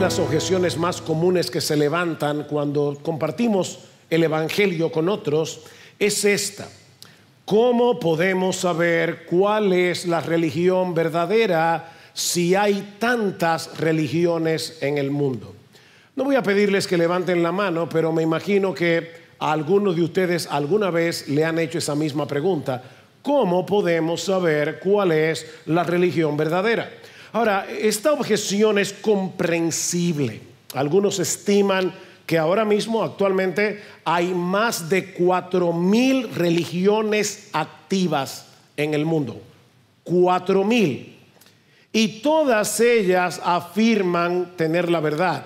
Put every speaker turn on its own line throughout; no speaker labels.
las objeciones más comunes que se levantan cuando compartimos el Evangelio con otros es esta: ¿cómo podemos saber cuál es la religión verdadera si hay tantas religiones en el mundo? No voy a pedirles que levanten la mano, pero me imagino que a algunos de ustedes alguna vez le han hecho esa misma pregunta: ¿cómo podemos saber cuál es la religión verdadera? Ahora, esta objeción es comprensible. Algunos estiman que ahora mismo, actualmente, hay más de 4,000 religiones activas en el mundo. 4,000. Y todas ellas afirman tener la verdad.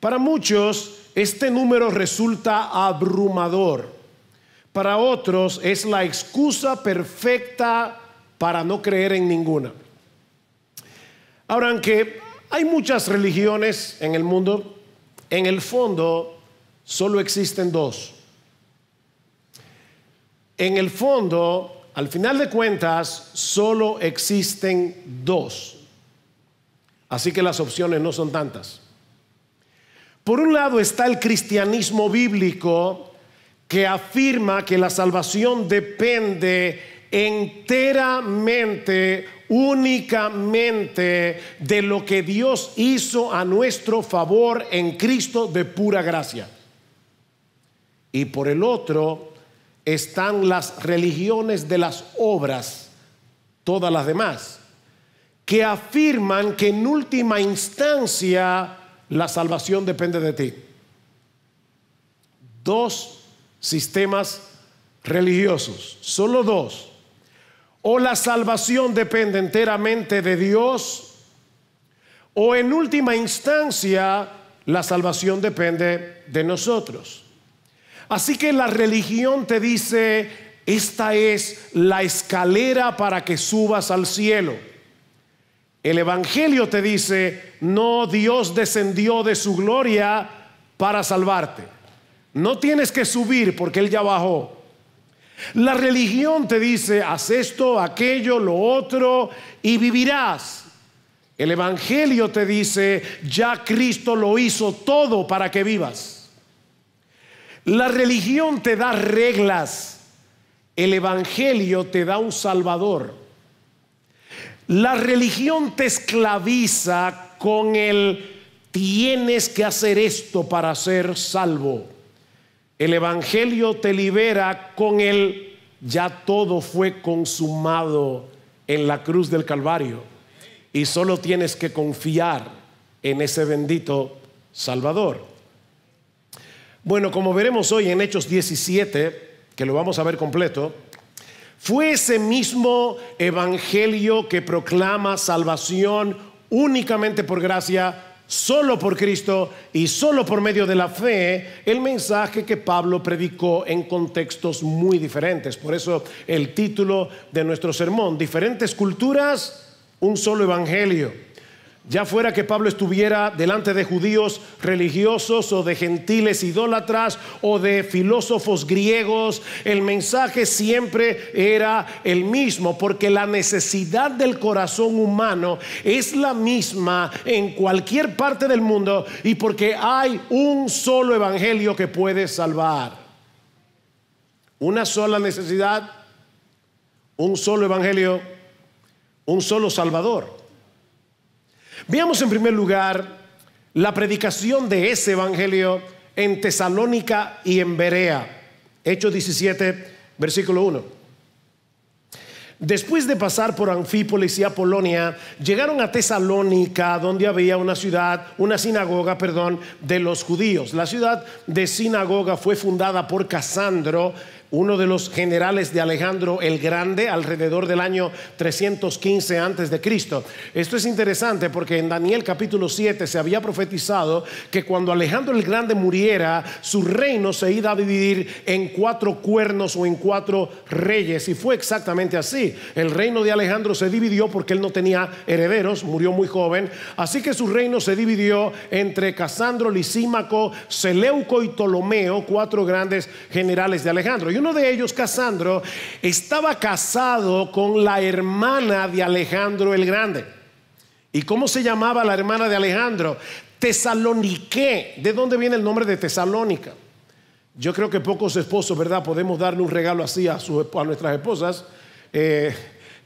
Para muchos, este número resulta abrumador. Para otros, es la excusa perfecta para no creer en ninguna. Ahora, aunque hay muchas religiones en el mundo, en el fondo solo existen dos. En el fondo, al final de cuentas, solo existen dos. Así que las opciones no son tantas. Por un lado está el cristianismo bíblico, que afirma que la salvación depende enteramente, únicamente de lo que Dios hizo a nuestro favor en Cristo de pura gracia. Y por el otro están las religiones de las obras, todas las demás, que afirman que en última instancia la salvación depende de ti. Dos sistemas religiosos, solo dos. O la salvación depende enteramente de Dios, o en última instancia la salvación depende de nosotros. Así que la religión te dice: esta es la escalera para que subas al cielo. El Evangelio te dice: no, Dios descendió de su gloria para salvarte. No tienes que subir porque Él ya bajó. La religión te dice: haz esto, aquello, lo otro y vivirás. El Evangelio te dice: ya Cristo lo hizo todo para que vivas. La religión te da reglas. El Evangelio te da un Salvador. La religión te esclaviza con el tienes que hacer esto para ser salvo. El Evangelio te libera con el ya todo fue consumado en la cruz del Calvario y solo tienes que confiar en ese bendito Salvador. Bueno, como veremos hoy en Hechos 17, que lo vamos a ver completo, fue ese mismo Evangelio que proclama salvación únicamente por gracia, solo por Cristo y solo por medio de la fe, el mensaje que Pablo predicó en contextos muy diferentes. Por eso el título de nuestro sermón: diferentes culturas, un solo evangelio. Ya fuera que Pablo estuviera delante de judíos religiosos o de gentiles idólatras o de filósofos griegos, el mensaje siempre era el mismo, porque la necesidad del corazón humano es la misma en cualquier parte del mundo y porque hay un solo evangelio que puede salvar. Una sola necesidad, un solo evangelio, un solo Salvador. Veamos en primer lugar la predicación de ese evangelio en Tesalónica y en Berea. Hechos 17, versículo 1. Después de pasar por Anfípolis y Apolonia, llegaron a Tesalónica, donde había una sinagoga de los judíos. La ciudad de sinagoga fue fundada por Casandro, uno de los generales de Alejandro el Grande, alrededor del año 315 antes de Cristo. Esto es interesante porque en Daniel capítulo 7 se había profetizado que cuando Alejandro el Grande muriera, su reino se iba a dividir en 4 cuernos o en 4 reyes, y fue exactamente así. El reino de Alejandro se dividió porque él no tenía herederos, murió muy joven, así que su reino se dividió entre Casandro, Lisímaco, Seleuco y Ptolomeo, 4 grandes generales de Alejandro. Y uno de ellos, Casandro, estaba casado con la hermana de Alejandro el Grande. ¿Y cómo se llamaba la hermana de Alejandro? Tesalonique. ¿De dónde viene el nombre de Tesalónica? Yo creo que pocos esposos, ¿verdad?, podemos darle un regalo así a nuestras esposas.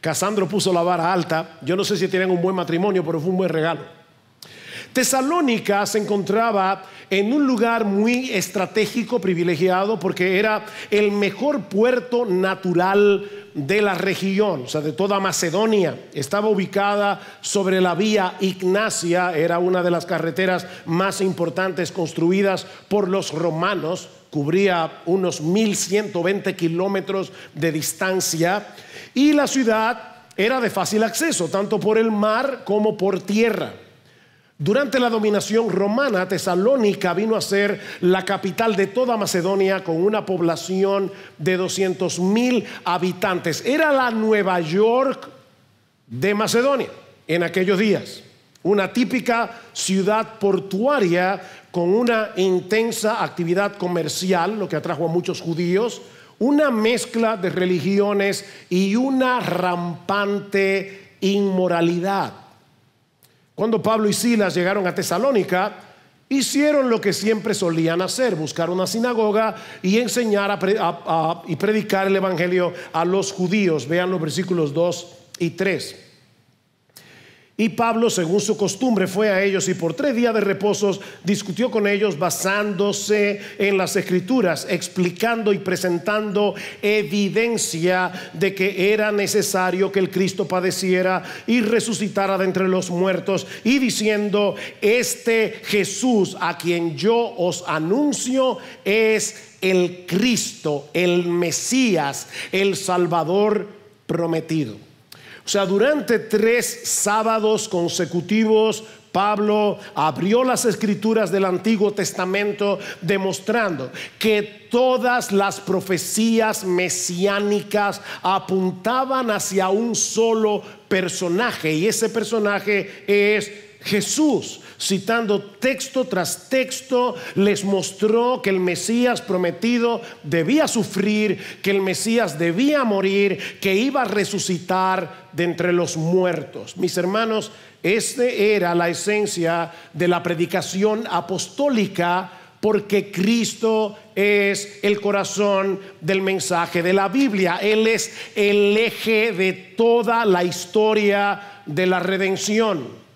Casandro puso la vara alta. Yo no sé si tienen un buen matrimonio, pero fue un buen regalo. Tesalónica se encontraba en un lugar muy estratégico, privilegiado, porque era el mejor puerto natural de la región, o sea, de toda Macedonia. Estaba ubicada sobre la vía Ignacia, era una de las carreteras más importantes construidas por los romanos, cubría unos 1120 kilómetros de distancia, y la ciudad era de fácil acceso, tanto por el mar como por tierra. Durante la dominación romana, Tesalónica vino a ser la capital de toda Macedonia, con una población de 200,000 habitantes. Era la Nueva York de Macedonia en aquellos días. Una típica ciudad portuaria con una intensa actividad comercial, lo que atrajo a muchos judíos, una mezcla de religiones y una rampante inmoralidad. Cuando Pablo y Silas llegaron a Tesalónica, hicieron lo que siempre solían hacer: buscar una sinagoga y enseñar y predicar el evangelio a los judíos. Vean los versículos 2 y 3. Y Pablo, según su costumbre, fue a ellos y por 3 días de reposos discutió con ellos, basándose en las escrituras, explicando y presentando evidencia de que era necesario que el Cristo padeciera y resucitara de entre los muertos, y diciendo: este Jesús a quien yo os anuncio es el Cristo, el Mesías, el Salvador prometido. O sea, durante 3 sábados consecutivos, Pablo abrió las escrituras del Antiguo Testamento, demostrando que todas las profecías mesiánicas apuntaban hacia un solo personaje, y ese personaje es Jesús. Citando texto tras texto, les mostró que el Mesías prometido debía sufrir, que el Mesías debía morir, que iba a resucitar de entre los muertos. Mis hermanos, esta era la esencia de la predicación apostólica, porque Cristo es el corazón del mensaje de la Biblia. Él es el eje de toda la historia de la redención.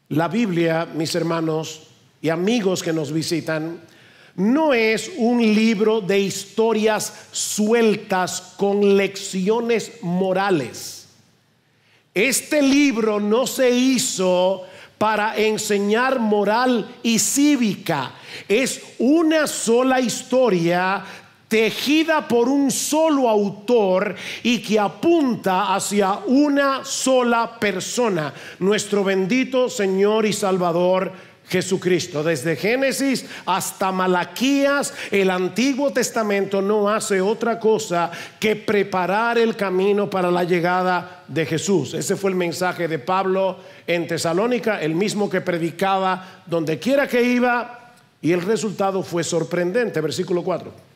La Biblia, mis hermanos y amigos que nos visitan, no es un libro de historias sueltas con lecciones morales. Este libro no se hizo para enseñar moral y cívica. Es una sola historia tejida por un solo autor y que apunta hacia una sola persona, nuestro bendito Señor y Salvador Jesucristo. Desde Génesis hasta Malaquías, el Antiguo Testamento no hace otra cosa que preparar el camino para la llegada de Jesús. Ese fue el mensaje de Pablo en Tesalónica, el mismo que predicaba donde quiera que iba, y el resultado fue sorprendente. Versículo 4.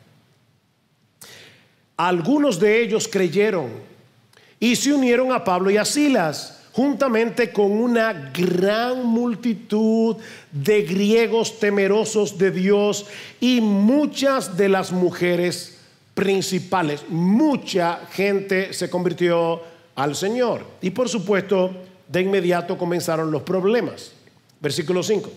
Algunos de ellos creyeron y se unieron a Pablo y a Silas, juntamente con una gran multitud de griegos temerosos de Dios y muchas de las mujeres principales. Mucha gente se convirtió al Señor. Y por supuesto, de inmediato comenzaron los problemas. Versículo 5.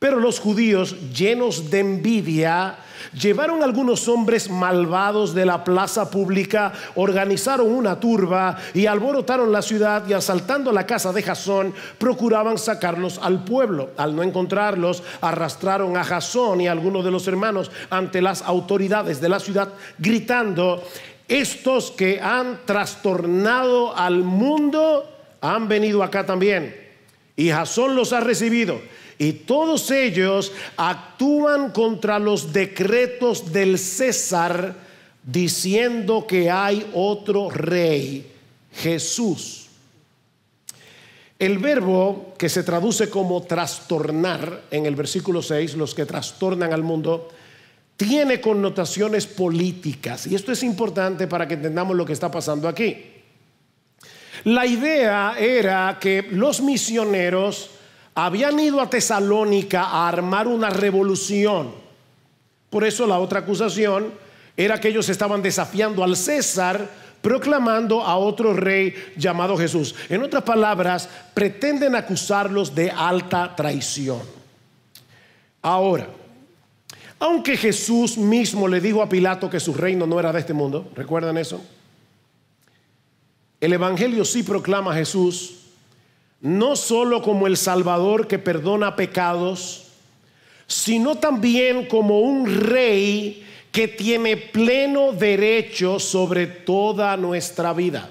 Pero los judíos, llenos de envidia, llevaron a algunos hombres malvados de la plaza pública, organizaron una turba y alborotaron la ciudad, y asaltando la casa de Jasón, procuraban sacarlos al pueblo. Al no encontrarlos, arrastraron a Jasón y a algunos de los hermanos ante las autoridades de la ciudad, gritando: estos que han trastornado al mundo han venido acá también, y Jasón los ha recibido. Y todos ellos actúan contra los decretos del César, diciendo que hay otro rey, Jesús. El verbo que se traduce como trastornar en el versículo 6, los que trastornan al mundo, tiene connotaciones políticas. Y esto es importante para que entendamos lo que está pasando aquí. La idea era que los misioneros habían ido a Tesalónica a armar una revolución. Por eso la otra acusación era que ellos estaban desafiando al César, proclamando a otro rey llamado Jesús. En otras palabras, pretenden acusarlos de alta traición. Ahora, aunque Jesús mismo le dijo a Pilato que su reino no era de este mundo, ¿recuerdan eso? El Evangelio sí proclama a Jesús no solo como el Salvador que perdona pecados, sino también como un rey que tiene pleno derecho sobre toda nuestra vida.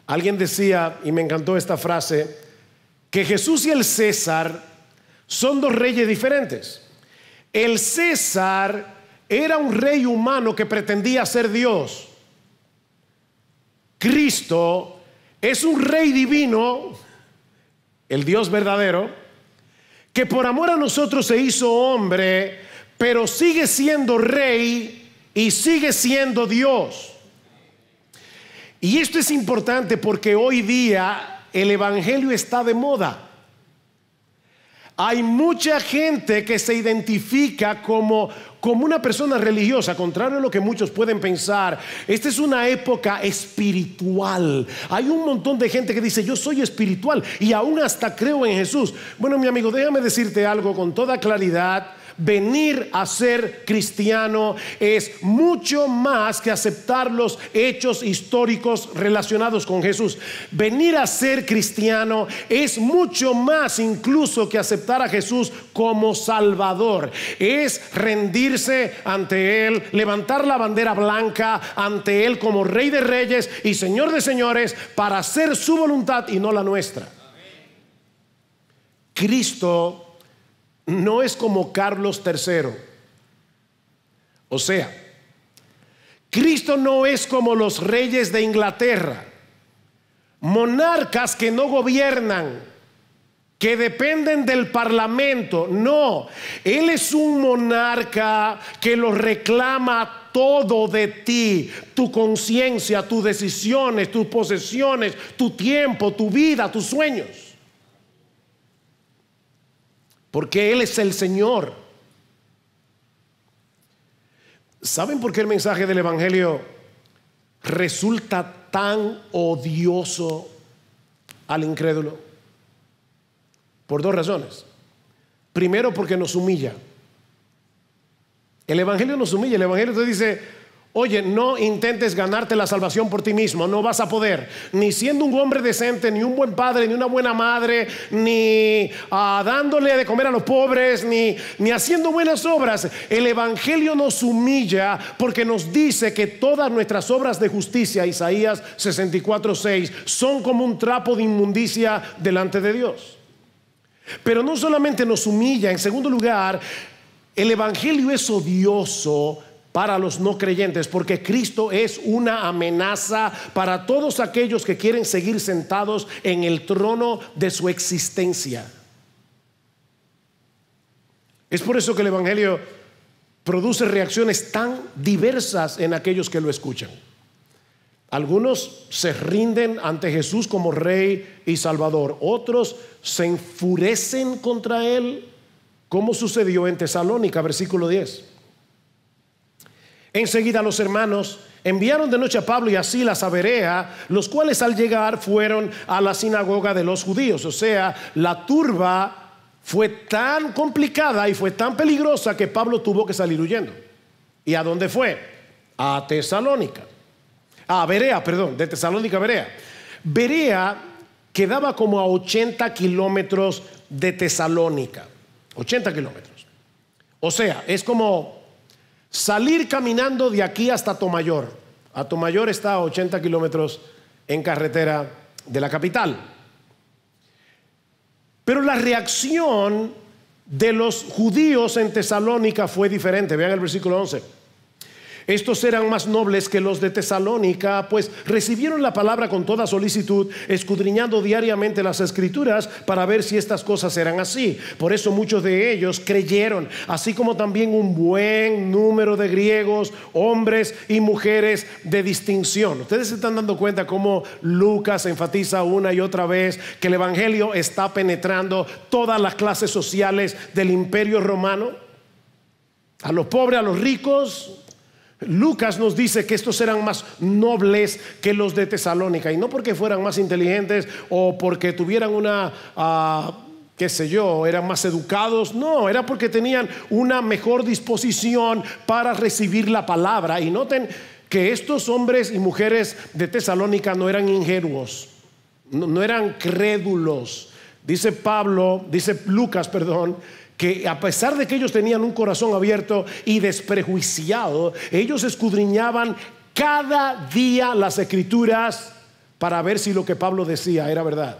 Alguien decía, y me encantó esta frase, que Jesús y el César son dos reyes diferentes. El César era un rey humano que pretendía ser Dios. Cristo es un rey divino, el Dios verdadero, que por amor a nosotros se hizo hombre, pero sigue siendo rey y sigue siendo Dios. Y esto es importante porque hoy día el evangelio está de moda. Hay mucha gente que se identifica como una persona religiosa, contrario a lo que muchos pueden pensar. Esta es una época espiritual. Hay un montón de gente que dice: yo soy espiritual y aún hasta creo en Jesús. Bueno, mi amigo, déjame decirte algo con toda claridad. Venir a ser cristiano es mucho más que aceptar los hechos históricos relacionados con Jesús. Venir a ser cristiano es mucho más incluso que aceptar a Jesús como Salvador. Es rendirse ante Él, levantar la bandera blanca ante Él como Rey de Reyes y Señor de Señores, para hacer su voluntad y no la nuestra. Cristo no es como Carlos III. O sea, Cristo no es como los reyes de Inglaterra, monarcas que no gobiernan, que dependen del parlamento. No, Él es un monarca que lo reclama todo de ti: tu conciencia, tus decisiones, tus posesiones, tu tiempo, tu vida, tus sueños. Porque Él es el Señor. ¿Saben por qué el mensaje del Evangelio resulta tan odioso al incrédulo? Por dos razones. Primero, porque nos humilla. El Evangelio nos humilla. El Evangelio te dice: oye, no intentes ganarte la salvación por ti mismo, no vas a poder, ni siendo un hombre decente, ni un buen padre, ni una buena madre, ni dándole de comer a los pobres, ni haciendo buenas obras. El Evangelio nos humilla porque nos dice que todas nuestras obras de justicia, Isaías 64:6, son como un trapo de inmundicia delante de Dios. Pero no solamente nos humilla, en segundo lugar, el Evangelio es odioso para los no creyentes, porque Cristo es una amenaza para todos aquellos que quieren seguir sentados en el trono de su existencia. Es por eso que el Evangelio produce reacciones tan diversas en aquellos que lo escuchan. Algunos se rinden ante Jesús como Rey y Salvador, otros se enfurecen contra Él, como sucedió en Tesalónica, versículo 10. Enseguida los hermanos enviaron de noche a Pablo y a Silas a Berea, los cuales al llegar fueron a la sinagoga de los judíos. O sea, la turba fue tan complicada y fue tan peligrosa que Pablo tuvo que salir huyendo. ¿Y a dónde fue? A Tesalónica. A Berea, perdón, de Tesalónica a Berea. Berea quedaba como a 80 kilómetros de Tesalónica. 80 kilómetros. O sea, es como salir caminando de aquí hasta Tomayor. A Tomayor está a 80 kilómetros en carretera de la capital. Pero la reacción de los judíos en Tesalónica fue diferente. Vean el versículo 11. Estos eran más nobles que los de Tesalónica, pues recibieron la palabra con toda solicitud, escudriñando diariamente las escrituras para ver si estas cosas eran así. Por eso muchos de ellos creyeron, así como también un buen número de griegos, hombres y mujeres de distinción. Ustedes se están dando cuenta cómo Lucas enfatiza una y otra vez que el evangelio está penetrando todas las clases sociales del imperio romano, a los pobres, a los ricos. Lucas nos dice que estos eran más nobles que los de Tesalónica, y no porque fueran más inteligentes o porque tuvieran una qué sé yo, eran más educados. No, era porque tenían una mejor disposición para recibir la palabra. Y noten que estos hombres y mujeres de Tesalónica no eran ingenuos, no eran crédulos. Dice Lucas, que a pesar de que ellos tenían un corazón abierto y desprejuiciado, ellos escudriñaban cada día las escrituras para ver si lo que Pablo decía era verdad.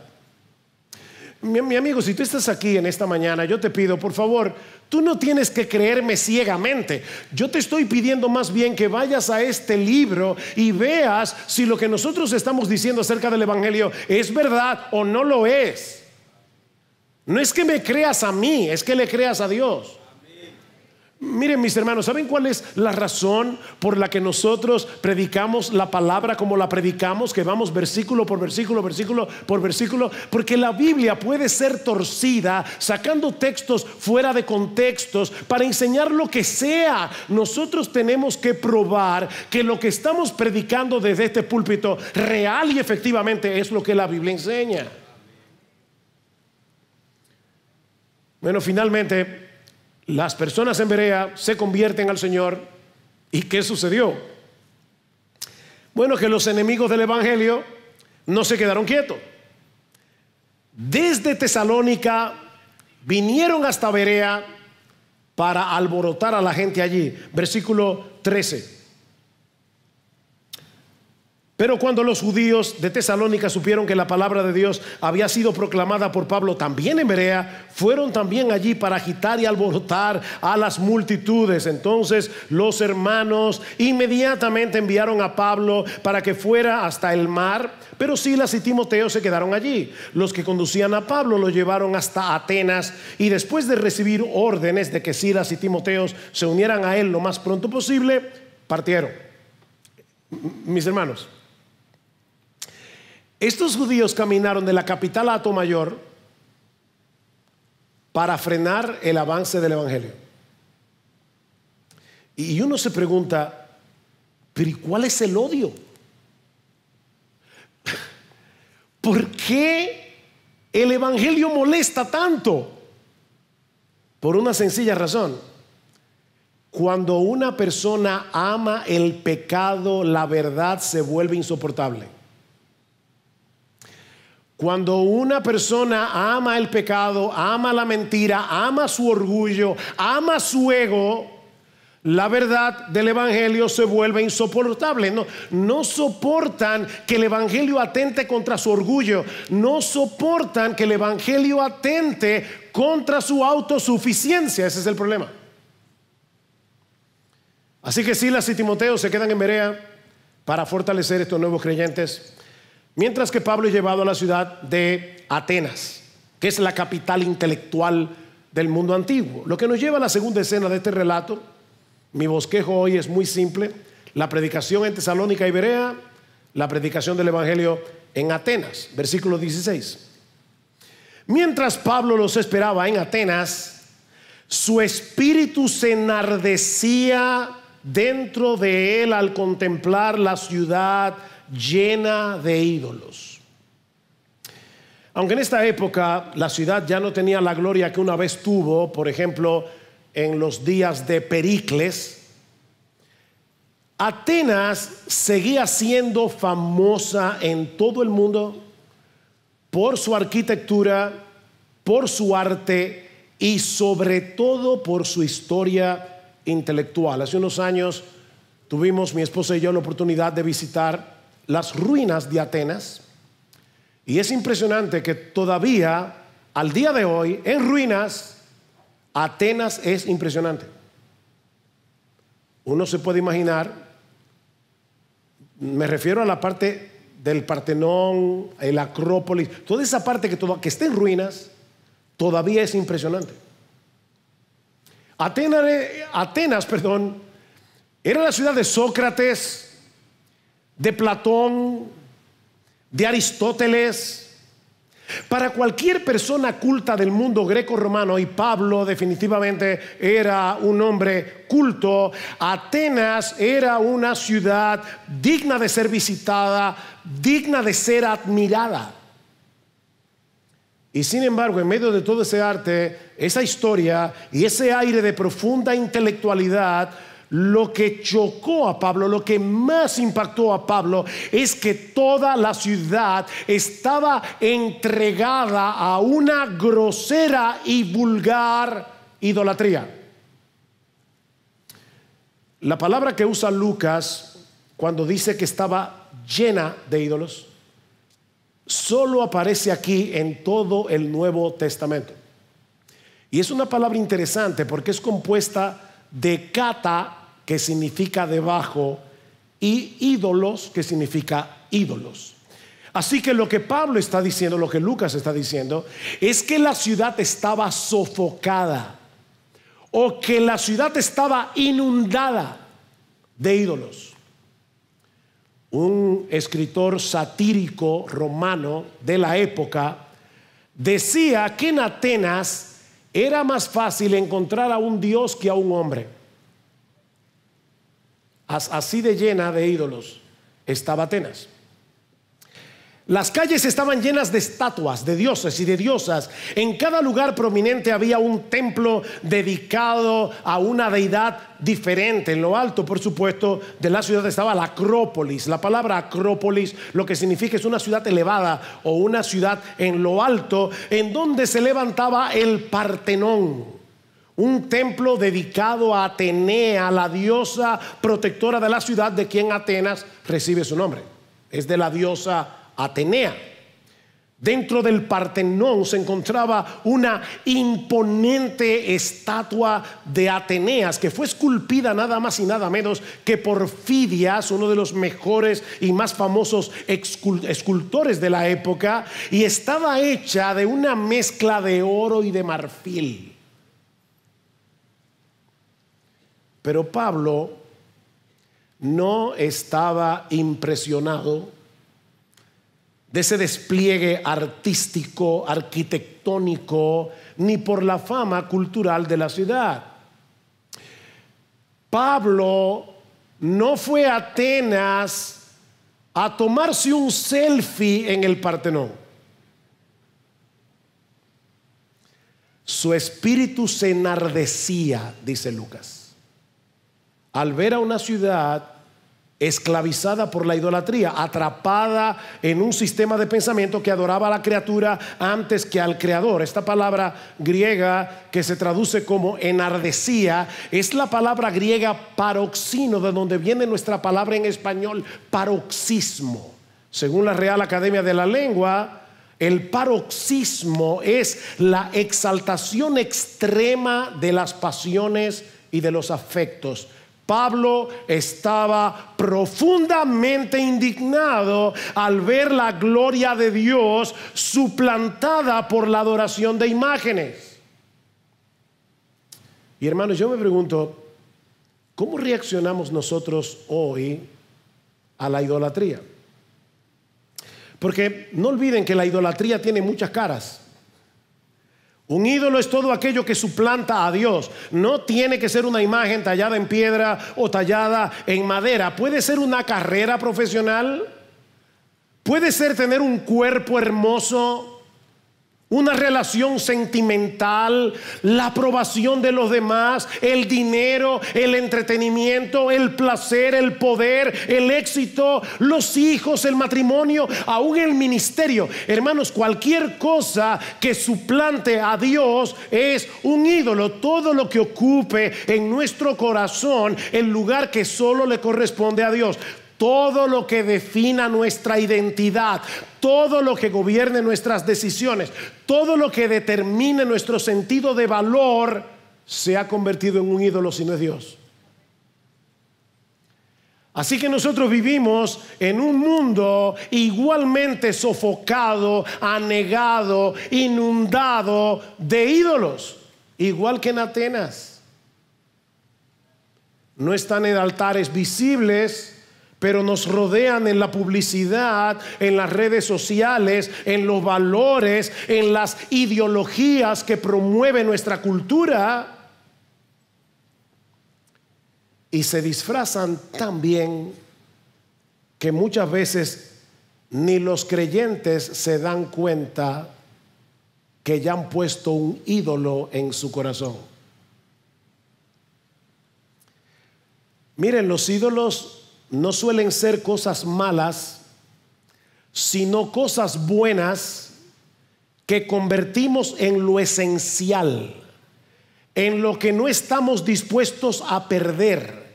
Mi amigo, si tú estás aquí en esta mañana, yo te pido, por favor, tú no tienes que creerme ciegamente. Yo te estoy pidiendo más bien que vayas a este libro y veas si lo que nosotros estamos diciendo acerca del evangelio es verdad o no lo es. No es que me creas a mí, es que le creas a Dios. Miren, mis hermanos, ¿saben cuál es la razón por la que nosotros predicamos la palabra como la predicamos? Que vamos versículo por versículo, versículo por versículo. Porque la Biblia puede ser torcida sacando textos fuera de contextos para enseñar lo que sea. Nosotros tenemos que probar que lo que estamos predicando desde este púlpito real y efectivamente es lo que la Biblia enseña. Bueno, finalmente las personas en Berea se convierten al Señor. ¿Y qué sucedió? Bueno, que los enemigos del evangelio no se quedaron quietos. Desde Tesalónica vinieron hasta Berea para alborotar a la gente allí. Versículo 13. Pero cuando los judíos de Tesalónica supieron que la palabra de Dios había sido proclamada por Pablo también en Berea, fueron también allí para agitar y alborotar a las multitudes. Entonces los hermanos inmediatamente enviaron a Pablo para que fuera hasta el mar, pero Silas y Timoteo se quedaron allí. Los que conducían a Pablo lo llevaron hasta Atenas, y después de recibir órdenes de que Silas y Timoteo se unieran a él lo más pronto posible, partieron. Mis hermanos, estos judíos caminaron de la capital a Atomayor para frenar el avance del evangelio. Y uno se pregunta, ¿pero cuál es el odio? ¿Por qué el evangelio molesta tanto? Por una sencilla razón. Cuando una persona ama el pecado, la verdad se vuelve insoportable. Cuando una persona ama el pecado, ama la mentira, ama su orgullo, ama su ego, la verdad del evangelio se vuelve insoportable. No soportan que el evangelio atente contra su orgullo. No soportan que el evangelio atente contra su autosuficiencia. Ese es el problema. Así que Silas y Timoteo se quedan en Berea para fortalecer estos nuevos creyentes, mientras que Pablo es llevado a la ciudad de Atenas, que es la capital intelectual del mundo antiguo. Lo que nos lleva a la segunda escena de este relato. Mi bosquejo hoy es muy simple: la predicación en Tesalónica y Berea, la predicación del evangelio en Atenas. Versículo 16. Mientras Pablo los esperaba en Atenas, su espíritu se enardecía dentro de él al contemplar la ciudad llena de ídolos. Aunque en esta época la ciudad ya no tenía la gloria que una vez tuvo, por ejemplo en los días de Pericles, Atenas seguía siendo famosa en todo el mundo por su arquitectura, por su arte y sobre todo por su historia intelectual. Hace unos años tuvimos mi esposa y yo la oportunidad de visitar las ruinas de Atenas, y es impresionante que todavía al día de hoy en ruinas Atenas es impresionante. Uno se puede imaginar Me refiero a la parte del Partenón, el Acrópolis, toda esa parte que está en ruinas, todavía es impresionante. Atenas, era la ciudad de Sócrates, de Platón, de Aristóteles. Para cualquier persona culta del mundo greco-romano, y Pablo definitivamente era un hombre culto, Atenas era una ciudad digna de ser visitada, digna de ser admirada. Y sin embargo, en medio de todo ese arte, esa historia y ese aire de profunda intelectualidad, lo que chocó a Pablo, lo que más impactó a Pablo, es que toda la ciudad estaba entregada a una grosera y vulgar idolatría. La palabra que usa Lucas cuando dice que estaba llena de ídolos solo aparece aquí en todo el Nuevo Testamento. Y es una palabra interesante porque es compuesta de kata, que significa debajo, y ídolos, que significa ídolos. Así que lo que Pablo está diciendo, lo que Lucas está diciendo, es que la ciudad estaba sofocada, o que la ciudad estaba inundada de ídolos. Un escritor satírico romano de la época decía que en Atenas era más fácil encontrar a un dios que a un hombre. Así de llena de ídolos estaba Atenas. Las calles estaban llenas de estatuas, de dioses y de diosas. En cada lugar prominente había un templo dedicado a una deidad diferente. En lo alto, por supuesto, de la ciudad estaba la Acrópolis. La palabra Acrópolis lo que significa es una ciudad elevada o una ciudad en lo alto, en donde se levantaba el Partenón, un templo dedicado a Atenea, la diosa protectora de la ciudad, de quien Atenas recibe su nombre. Es de la diosa Atenea. Dentro del Partenón se encontraba una imponente estatua de Ateneas, que fue esculpida nada más y nada menos que por Fidias, uno de los mejores y más famosos escultores de la época, y estaba hecha de una mezcla de oro y de marfil. Pero Pablo no estaba impresionado de ese despliegue artístico, arquitectónico, ni por la fama cultural de la ciudad. Pablo no fue a Atenas a tomarse un selfie en el Partenón. Su espíritu se enardecía, dice Lucas, al ver a una ciudad esclavizada por la idolatría, atrapada en un sistema de pensamiento que adoraba a la criatura antes que al creador. Esta palabra griega que se traduce como enardecía es la palabra griega paroxino, de donde viene nuestra palabra en español paroxismo. Según la Real Academia de la Lengua, el paroxismo es la exaltación extrema de las pasiones y de los afectos. Pablo estaba profundamente indignado al ver la gloria de Dios suplantada por la adoración de imágenes. Y hermanos, yo me pregunto, ¿cómo reaccionamos nosotros hoy a la idolatría? Porque no olviden que la idolatría tiene muchas caras. Un ídolo es todo aquello que suplanta a Dios. No tiene que ser una imagen tallada en piedra o tallada en madera. Puede ser una carrera profesional. Puede ser tener un cuerpo hermoso, una relación sentimental, la aprobación de los demás, el dinero, el entretenimiento, el placer, el poder, el éxito, los hijos, el matrimonio, aún el ministerio. Hermanos, cualquier cosa que suplante a Dios es un ídolo. Todo lo que ocupe en nuestro corazón el lugar que solo le corresponde a Dios. Todo lo que defina nuestra identidad, todo lo que gobierne nuestras decisiones, todo lo que determine nuestro sentido de valor, se ha convertido en un ídolo si no es Dios. Así que nosotros vivimos en un mundo igualmente sofocado, anegado, inundado de ídolos, igual que en Atenas. No están en altares visibles, pero nos rodean en la publicidad, en las redes sociales, en los valores, en las ideologías que promueve nuestra cultura. Y se disfrazan tan bien que muchas veces ni los creyentes se dan cuenta que ya han puesto un ídolo en su corazón. Miren, los ídolos no suelen ser cosas malas, sino cosas buenas que convertimos en lo esencial, en lo que no estamos dispuestos a perder.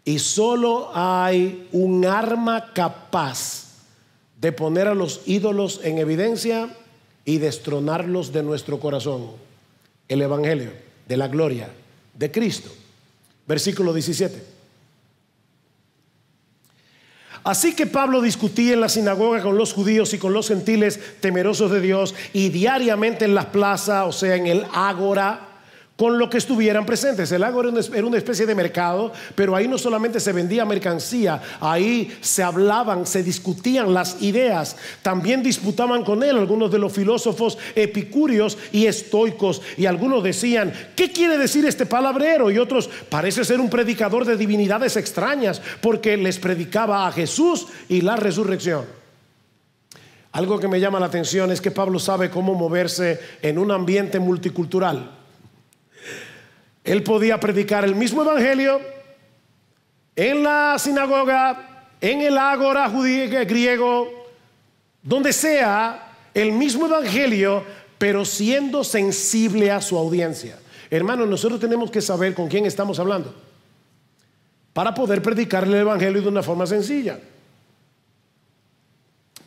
Y solo hay un arma capaz de poner a los ídolos en evidencia y destronarlos de nuestro corazón: el evangelio de la gloria de Cristo. Versículo 17. Así que Pablo discutía en la sinagoga con los judíos y con los gentiles temerosos de Dios, y diariamente en las plazas, o sea, en el ágora, con lo que estuvieran presentes. El ágora era una especie de mercado, pero ahí no solamente se vendía mercancía, ahí se hablaban, se discutían las ideas. También disputaban con él algunos de los filósofos epicúreos y estoicos, y algunos decían: ¿qué quiere decir este palabrero? Y otros: parece ser un predicador de divinidades extrañas, porque les predicaba a Jesús y la resurrección. Algo que me llama la atención es que Pablo sabe cómo moverse en un ambiente multicultural. Él podía predicar el mismo evangelio en la sinagoga, en el ágora griego, donde sea, el mismo evangelio, pero siendo sensible a su audiencia. Hermanos, nosotros tenemos que saber con quién estamos hablando para poder predicarle el evangelio de una forma sencilla.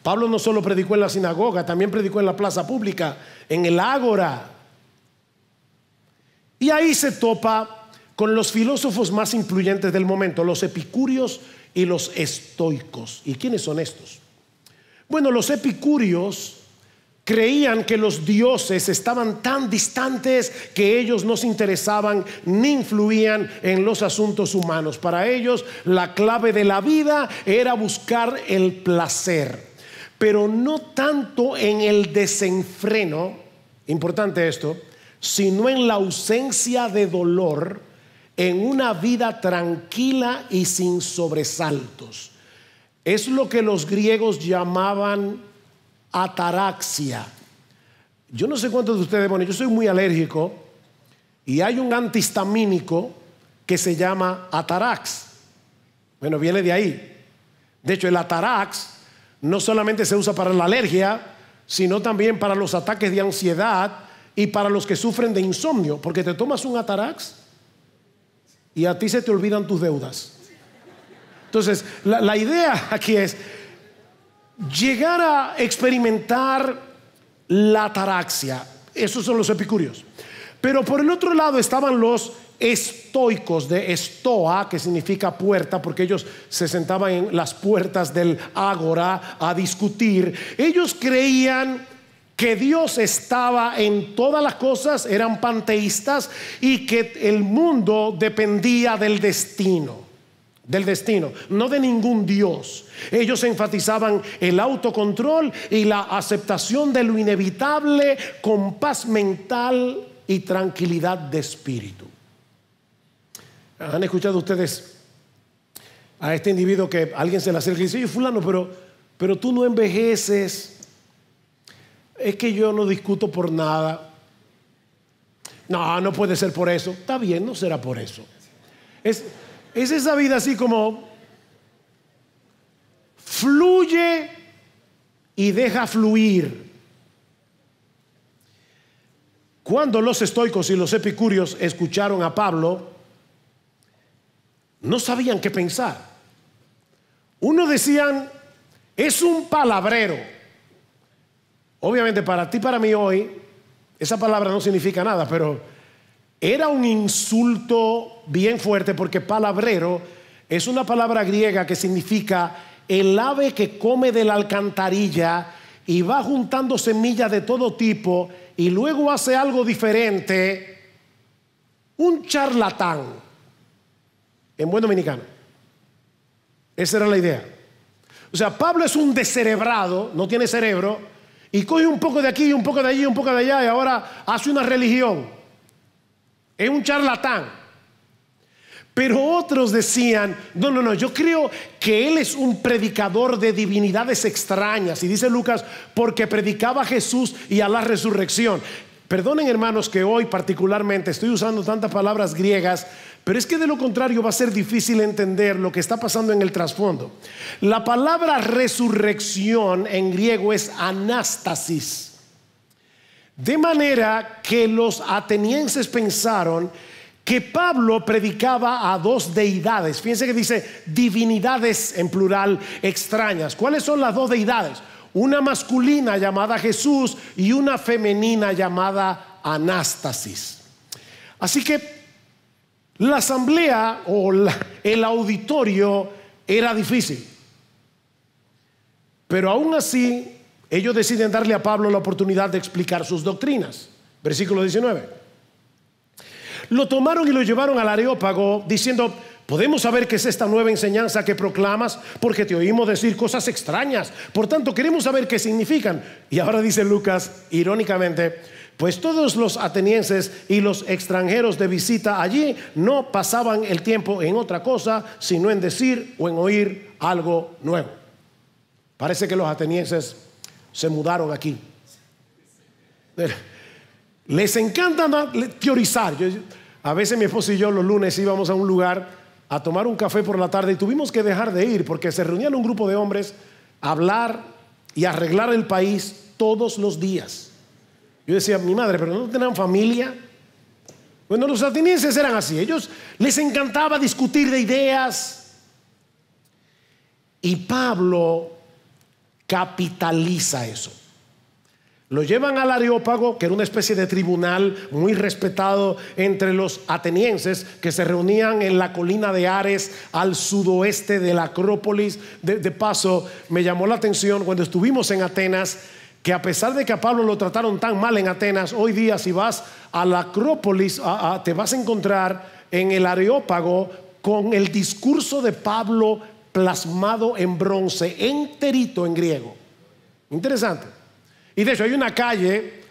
Pablo no solo predicó en la sinagoga, también predicó en la plaza pública, en el ágora. Y ahí se topa con los filósofos más influyentes del momento, los epicúreos y los estoicos. ¿Y quiénes son estos? Bueno, los epicúreos creían que los dioses estaban tan distantes que ellos no se interesaban ni influían en los asuntos humanos. Para ellos, la clave de la vida era buscar el placer, pero no tanto en el desenfreno, importante esto, sino en la ausencia de dolor, en una vida tranquila y sin sobresaltos. Es lo que los griegos llamaban ataraxia. Yo no sé cuántos de ustedes, bueno, yo soy muy alérgico y hay un antihistamínico que se llama Atarax. Bueno, viene de ahí. De hecho, el Atarax no solamente se usa para la alergia, sino también para los ataques de ansiedad y para los que sufren de insomnio, porque te tomas un Atarax y a ti se te olvidan tus deudas. Entonces, la idea aquí es llegar a experimentar la ataraxia. Esos son los epicúreos. Pero por el otro lado estaban los estoicos, de estoa, que significa puerta, porque ellos se sentaban en las puertas del ágora a discutir. Ellos creían que Dios estaba en todas las cosas, eran panteístas, y que el mundo dependía del destino, no de ningún Dios. Ellos enfatizaban el autocontrol y la aceptación de lo inevitable con paz mental y tranquilidad de espíritu. ¿Han escuchado ustedes a este individuo que alguien se le acerca y dice: oye, fulano, pero tú no envejeces? Es que yo no discuto por nada. No puede ser por eso. Está bien, no será por eso. Es esa vida así como fluye y deja fluir. Cuando los estoicos y los epicúreos escucharon a Pablo, no sabían qué pensar. Uno decían: es un palabrero. Obviamente para ti, para mí hoy, esa palabra no significa nada, pero era un insulto bien fuerte, porque palabrero es una palabra griega que significa el ave que come de la alcantarilla y va juntando semillas de todo tipo y luego hace algo diferente. Un charlatán, en buen dominicano. Esa era la idea. O sea, Pablo es un descerebrado, no tiene cerebro, y coge un poco de aquí, un poco de allí, un poco de allá, y ahora hace una religión. Es un charlatán. Pero otros decían, no, yo creo que él es un predicador de divinidades extrañas. Y dice Lucas, porque predicaba a Jesús y a la resurrección. Perdonen, hermanos, que hoy particularmente estoy usando tantas palabras griegas, pero es que de lo contrario va a ser difícil entender lo que está pasando en el trasfondo. La palabra resurrección en griego es anástasis. De manera que los atenienses pensaron que Pablo predicaba a dos deidades. Fíjense que dice divinidades en plural extrañas. ¿Cuáles son las dos deidades? Una masculina llamada Jesús y una femenina llamada Anástasis. Así que la asamblea o el auditorio era difícil. Pero aún así, ellos deciden darle a Pablo la oportunidad de explicar sus doctrinas. Versículo 19. Lo tomaron y lo llevaron al Areópago diciendo, podemos saber qué es esta nueva enseñanza que proclamas, porque te oímos decir cosas extrañas, por tanto queremos saber qué significan. Y ahora dice Lucas irónicamente, pues todos los atenienses y los extranjeros de visita allí no pasaban el tiempo en otra cosa sino en decir o en oír algo nuevo. Parece que los atenienses se mudaron aquí. Les encanta teorizar. A veces mi esposo y yo los lunes íbamos a un lugar a tomar un café por la tarde y tuvimos que dejar de ir porque se reunían un grupo de hombres a hablar y arreglar el país todos los días. Yo decía, mi madre, pero no tenían familia. Bueno, los atenienses eran así. Ellos les encantaba discutir de ideas. Y Pablo capitaliza eso. Lo llevan al Areópago, que era una especie de tribunal muy respetado entre los atenienses, que se reunían en la colina de Ares, al sudoeste de la Acrópolis. De paso, me llamó la atención cuando estuvimos en Atenas, que a pesar de que a Pablo lo trataron tan mal en Atenas, hoy día si vas a la Acrópolis, te vas a encontrar en el Areópago con el discurso de Pablo plasmado en bronce, enterito en griego. Interesante. Y de hecho hay una calle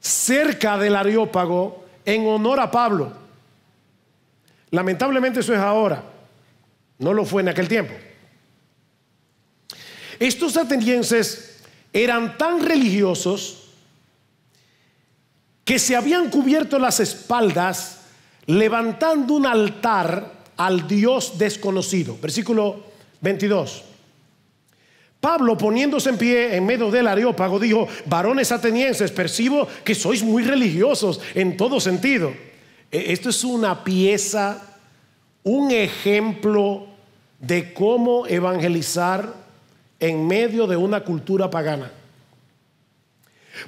cerca del Areópago en honor a Pablo. Lamentablemente eso es ahora, no lo fue en aquel tiempo. Estos atenienses eran tan religiosos que se habían cubierto las espaldas levantando un altar al Dios desconocido. Versículo 22. Pablo, poniéndose en pie en medio del Areópago, dijo: varones atenienses, percibo que sois muy religiosos en todo sentido. Esto es una pieza, un ejemplo de cómo evangelizar en medio de una cultura pagana.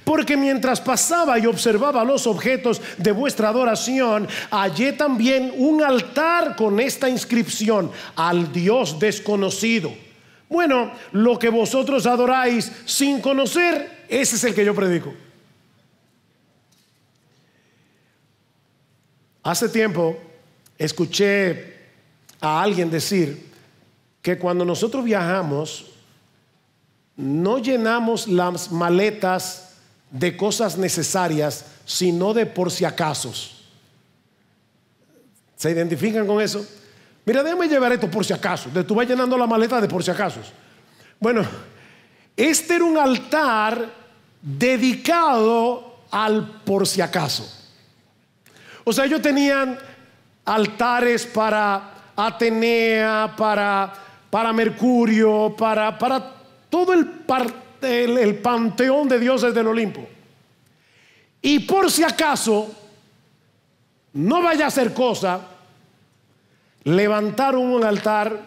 Porque mientras pasaba y observaba los objetos de vuestra adoración, hallé también un altar con esta inscripción: al Dios desconocido. Bueno, lo que vosotros adoráis sin conocer, ese es el que yo predico. Hace tiempo escuché a alguien decir que cuando nosotros viajamos no llenamos las maletas de cosas necesarias, sino de por si acasos. ¿Se identifican con eso? Mira, déjame llevar esto por si acaso. Tú vas llenando la maleta de por si acaso. Bueno, este era un altar dedicado al por si acaso. O sea, ellos tenían altares para Atenea, para Mercurio, para todo el panteón de dioses del Olimpo. Y por si acaso no vaya a ser cosa, levantaron un altar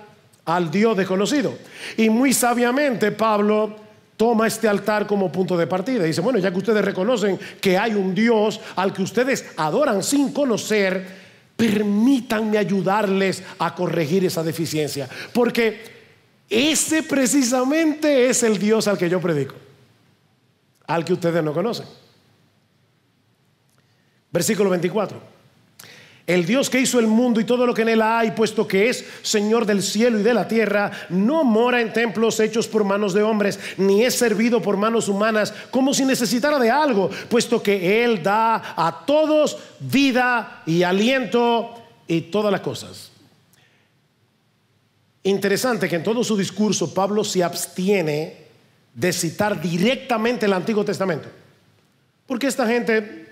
al Dios desconocido. Y muy sabiamente Pablo toma este altar como punto de partida. Dice: bueno, ya que ustedes reconocen que hay un Dios al que ustedes adoran sin conocer, permítanme ayudarles a corregir esa deficiencia, porque ese precisamente es el Dios al que yo predico, al que ustedes no conocen. Versículo 24. El Dios que hizo el mundo y todo lo que en él hay, puesto que es Señor del cielo y de la tierra, no mora en templos hechos por manos de hombres, ni es servido por manos humanas, como si necesitara de algo, puesto que él da a todos vida y aliento y todas las cosas. Interesante que en todo su discurso Pablo se abstiene de citar directamente el Antiguo Testamento, porque esta gente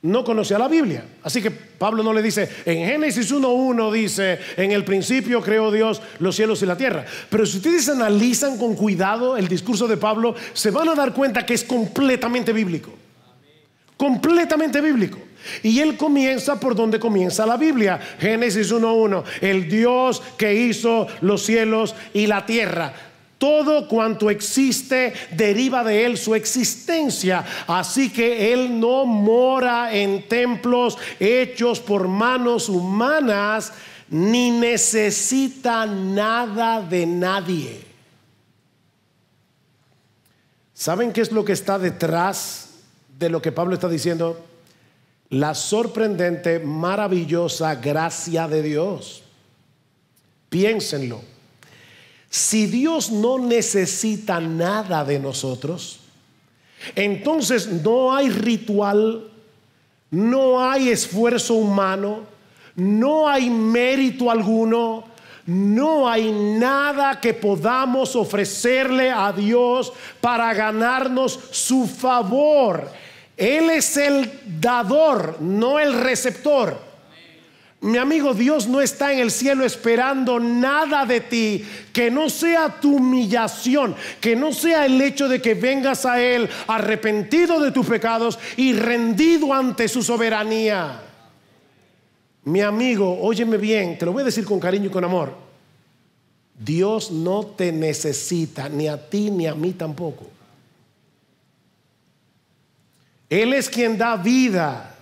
no conocía la Biblia. Así que Pablo no le dice, en Génesis 1:1 dice, en el principio creó Dios los cielos y la tierra. Pero si ustedes analizan con cuidado el discurso de Pablo, se van a dar cuenta que es completamente bíblico. Completamente bíblico. Y él comienza por donde comienza la Biblia. Génesis 1:1, el Dios que hizo los cielos y la tierra. Todo cuanto existe deriva de él su existencia. Así que él no mora en templos hechos por manos humanas, ni necesita nada de nadie. ¿Saben qué es lo que está detrás de lo que Pablo está diciendo? La sorprendente, maravillosa gracia de Dios. Piénsenlo. Si Dios no necesita nada de nosotros, entonces no hay ritual, no hay esfuerzo humano, no hay mérito alguno, no hay nada que podamos ofrecerle a Dios para ganarnos su favor. Él es el dador, no el receptor. Mi amigo, Dios no está en el cielo esperando nada de ti que no sea tu humillación, que no sea el hecho de que vengas a Él arrepentido de tus pecados y rendido ante su soberanía. Mi amigo, óyeme bien, te lo voy a decir con cariño y con amor. Dios no te necesita, ni a ti ni a mí tampoco. Él es quien da vida,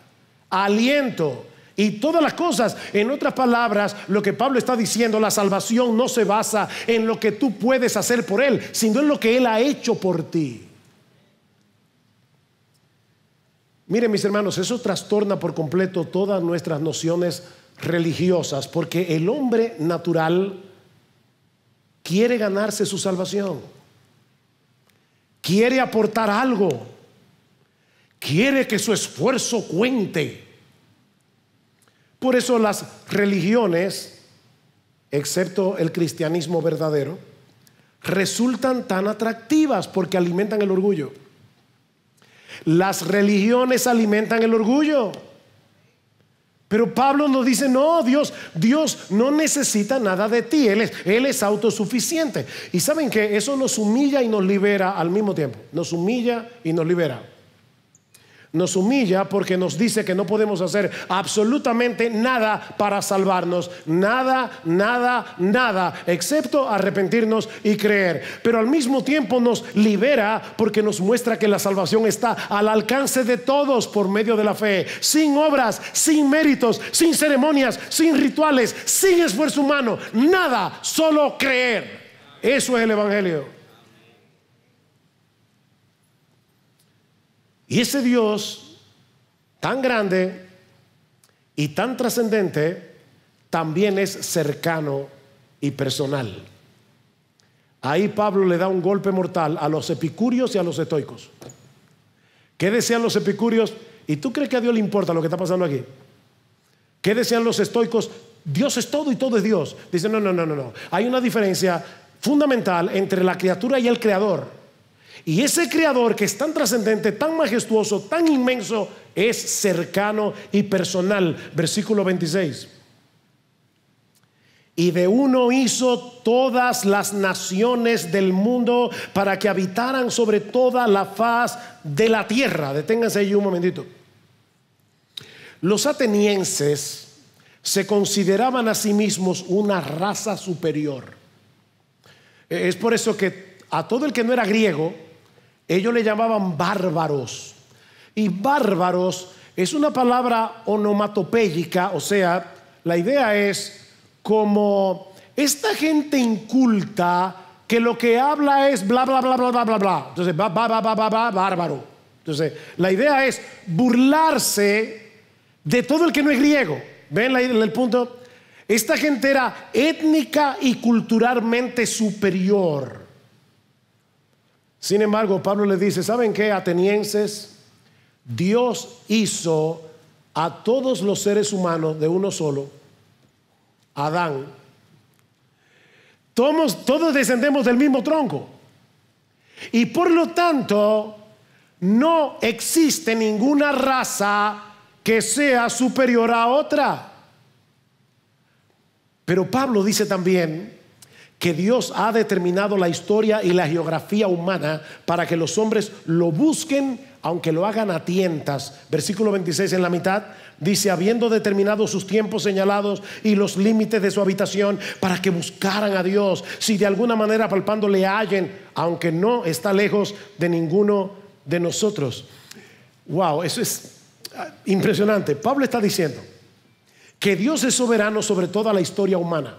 aliento y todas las cosas. En otras palabras, lo que Pablo está diciendo, la salvación no se basa en lo que tú puedes hacer por Él, sino en lo que Él ha hecho por ti. Miren, mis hermanos, eso trastorna por completo todas nuestras nociones religiosas, porque el hombre natural quiere ganarse su salvación, quiere aportar algo, quiere que su esfuerzo cuente. Por eso las religiones, excepto el cristianismo verdadero, resultan tan atractivas porque alimentan el orgullo. Las religiones alimentan el orgullo. Pero Pablo nos dice, no, Dios no necesita nada de ti. Él es autosuficiente. Y ¿saben qué? Eso nos humilla y nos libera al mismo tiempo. Nos humilla y nos libera. Nos humilla porque nos dice que no podemos hacer absolutamente nada para salvarnos. Nada, excepto arrepentirnos y creer. Pero al mismo tiempo nos libera porque nos muestra que la salvación está al alcance de todos por medio de la fe. Sin obras, sin méritos, sin ceremonias, sin rituales, sin esfuerzo humano. Nada, solo creer. Eso es el Evangelio. Y ese Dios tan grande y tan trascendente también es cercano y personal. Ahí Pablo le da un golpe mortal a los epicúreos y a los estoicos. ¿Qué decían los epicúreos? ¿Y tú crees que a Dios le importa lo que está pasando aquí? ¿Qué decían los estoicos? Dios es todo y todo es Dios. Dicen no. Hay una diferencia fundamental entre la criatura y el creador. Y ese creador que es tan trascendente, tan majestuoso, tan inmenso, es cercano y personal. Versículo 26. Y de uno hizo todas las naciones del mundo para que habitaran sobre toda la faz de la tierra. Deténganse ahí un momentito. Los atenienses se consideraban a sí mismos una raza superior. Es por eso que a todo el que no era griego, ellos le llamaban bárbaros. Y bárbaros es una palabra onomatopéyica, o sea, La idea es como esta gente inculta que lo que habla es bla, bla, bla, bla, bla, bla, bla. Entonces, bárbaro. Entonces, la idea es burlarse de todo el que no es griego. ¿Ven el punto? Esta gente era étnica y culturalmente superior. Sin embargo, Pablo les dice, ¿saben qué, atenienses? Dios hizo a todos los seres humanos de uno solo, Adán. Todos descendemos del mismo tronco. Y por lo tanto, no existe ninguna raza que sea superior a otra. Pero Pablo dice también que Dios ha determinado la historia y la geografía humana para que los hombres lo busquen, aunque lo hagan a tientas. Versículo 26 en la mitad dice, habiendo determinado sus tiempos señalados y los límites de su habitación, para que buscaran a Dios, si de alguna manera palpando le hallen, aunque no está lejos de ninguno de nosotros. Wow, eso es impresionante. Pablo está diciendo que Dios es soberano sobre toda la historia humana.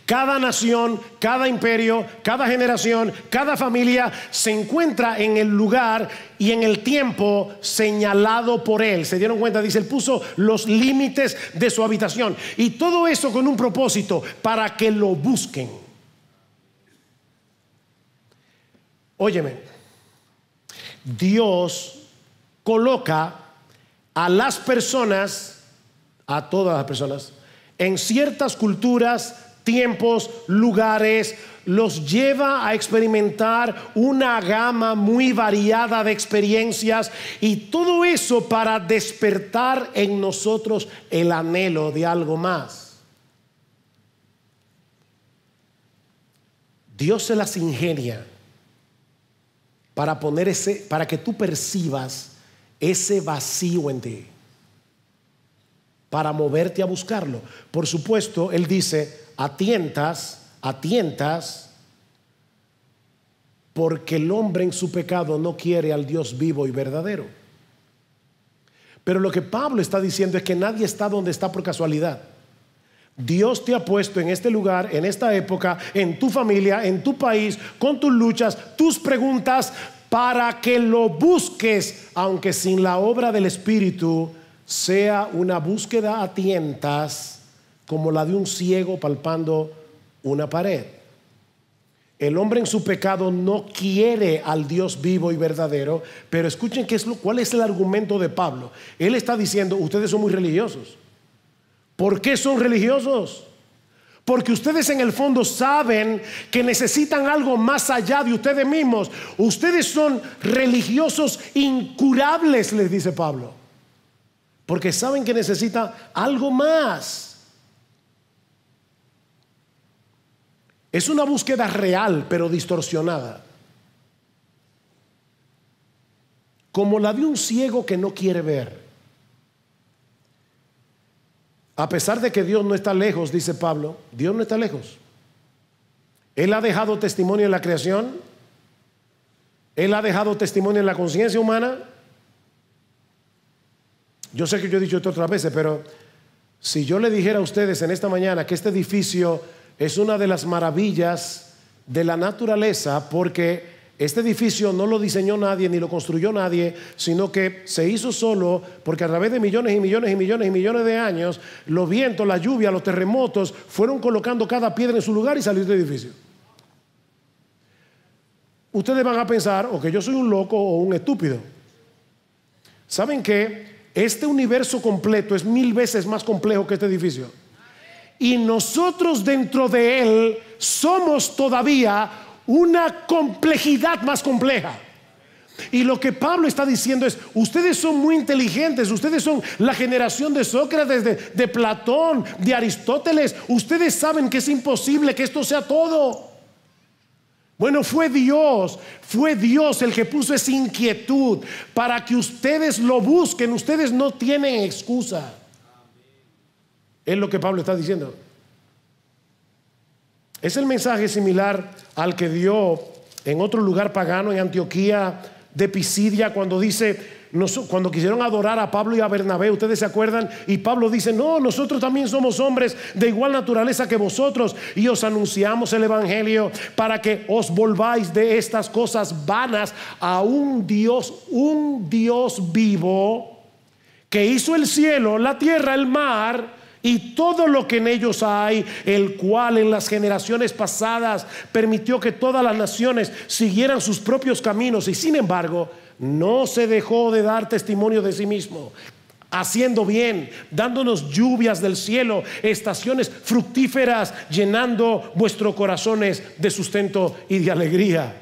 Cada nación, cada imperio, cada generación, cada familia se encuentra en el lugar y en el tiempo señalado por Él. ¿Se dieron cuenta? Dice, Él puso los límites de su habitación. Y todo eso con un propósito, para que lo busquen. Óyeme, Dios coloca a las personas, a todas las personas, en ciertas culturas, tiempos, lugares, los lleva a experimentar una gama muy variada de experiencias, y todo eso para despertar en nosotros el anhelo de algo más. Dios se las ingenia para para que tú percibas ese vacío en ti, para moverte a buscarlo. Por supuesto, Él dice, a tientas, porque el hombre en su pecado no quiere al Dios vivo y verdadero. Pero lo que Pablo está diciendo es que nadie está donde está por casualidad. Dios te ha puesto en este lugar, en esta época, en tu familia, en tu país, con tus luchas, tus preguntas, para que lo busques, aunque sin la obra del Espíritu sea una búsqueda a tientas, como la de un ciego palpando una pared. El hombre en su pecado no quiere al Dios vivo y verdadero. Pero escuchen cuál es el argumento de Pablo. Él está diciendo, ustedes son muy religiosos. ¿Por qué son religiosos? Porque ustedes en el fondo saben que necesitan algo más allá de ustedes mismos. Ustedes son religiosos incurables, les dice Pablo, porque saben que necesitan algo más. Es una búsqueda real, pero distorsionada, como la de un ciego que no quiere ver. A pesar de que Dios no está lejos, dice Pablo, Dios no está lejos. Él ha dejado testimonio en la creación. Él ha dejado testimonio en la conciencia humana. Yo sé que yo he dicho esto otras veces, pero si yo le dijera a ustedes en esta mañana que este edificio es una de las maravillas de la naturaleza, porque este edificio no lo diseñó nadie ni lo construyó nadie, sino que se hizo solo porque a través de millones y millones y millones y millones de años, los vientos, la lluvia, los terremotos fueron colocando cada piedra en su lugar y salió este edificio. Ustedes van a pensar o que yo soy un loco o un estúpido. ¿Saben qué? Este universo completo es 1000 veces más complejo que este edificio. Y nosotros dentro de él somos todavía una complejidad más compleja. Y lo que Pablo está diciendo es, ustedes son muy inteligentes, ustedes son la generación de Sócrates, de Platón, de Aristóteles. Ustedes saben que es imposible que esto sea todo. Bueno, fue Dios el que puso esa inquietud para que ustedes lo busquen. Ustedes no tienen excusa. Es lo que Pablo está diciendo. Es el mensaje similar al que dio en otro lugar pagano, en Antioquía, de Pisidia, cuando dice, cuando quisieron adorar a Pablo y a Bernabé, ustedes se acuerdan, y Pablo dice, no, nosotros también somos hombres de igual naturaleza que vosotros, y os anunciamos el evangelio para que os volváis de estas cosas vanas a un Dios vivo, que hizo el cielo, la tierra, el mar y todo lo que en ellos hay, el cual en las generaciones pasadas permitió que todas las naciones siguieran sus propios caminos, y sin embargo no se dejó de dar testimonio de sí mismo, haciendo bien, dándonos lluvias del cielo, estaciones fructíferas, llenando vuestros corazones de sustento y de alegría.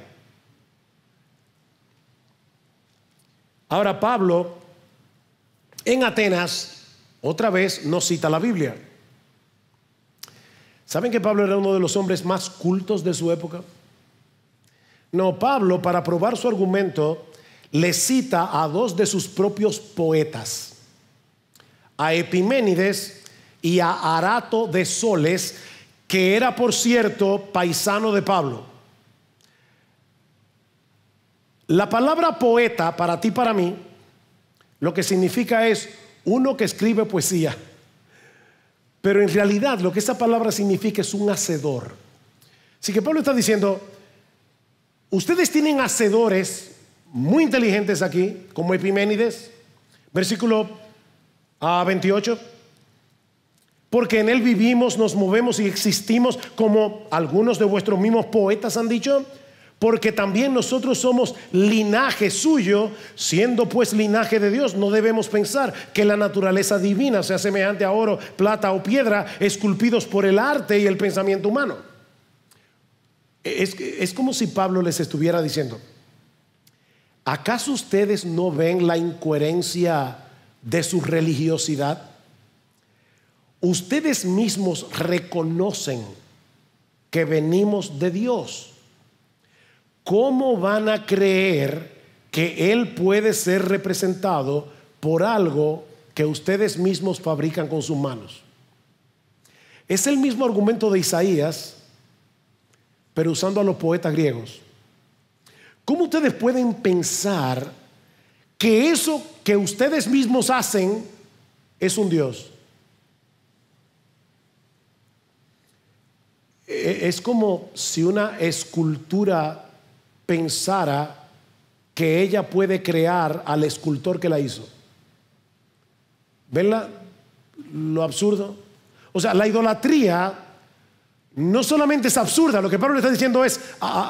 Ahora Pablo en Atenas otra vez no cita la Biblia. ¿Saben que Pablo era uno de los hombres más cultos de su época? No, Pablo, para probar su argumento, le cita a dos de sus propios poetas, a Epiménides y a Arato de Soles, que era, por cierto, paisano de Pablo. La palabra poeta, para ti y para mí, lo que significa es uno que escribe poesía, pero en realidad lo que esa palabra significa es un hacedor. Así que Pablo está diciendo, ustedes tienen hacedores muy inteligentes aquí, como Epiménides, versículo 28, porque en él vivimos, nos movemos y existimos, como algunos de vuestros mismos poetas han dicho, porque también nosotros somos linaje suyo. Siendo pues linaje de Dios, no debemos pensar que la naturaleza divina sea semejante a oro, plata o piedra, esculpidos por el arte y el pensamiento humano. Es como si Pablo les estuviera diciendo, ¿acaso ustedes no ven la incoherencia de su religiosidad? Ustedes mismos reconocen que venimos de Dios. ¿Cómo van a creer que Él puede ser representado por algo que ustedes mismos fabrican con sus manos? Es el mismo argumento de Isaías, pero usando a los poetas griegos. ¿Cómo ustedes pueden pensar que eso que ustedes mismos hacen es un Dios? Es como si una escultura pensara que ella puede crear al escultor que la hizo. ¿Ven lo absurdo? O sea, la idolatría no solamente es absurda, lo que Pablo le está diciendo es,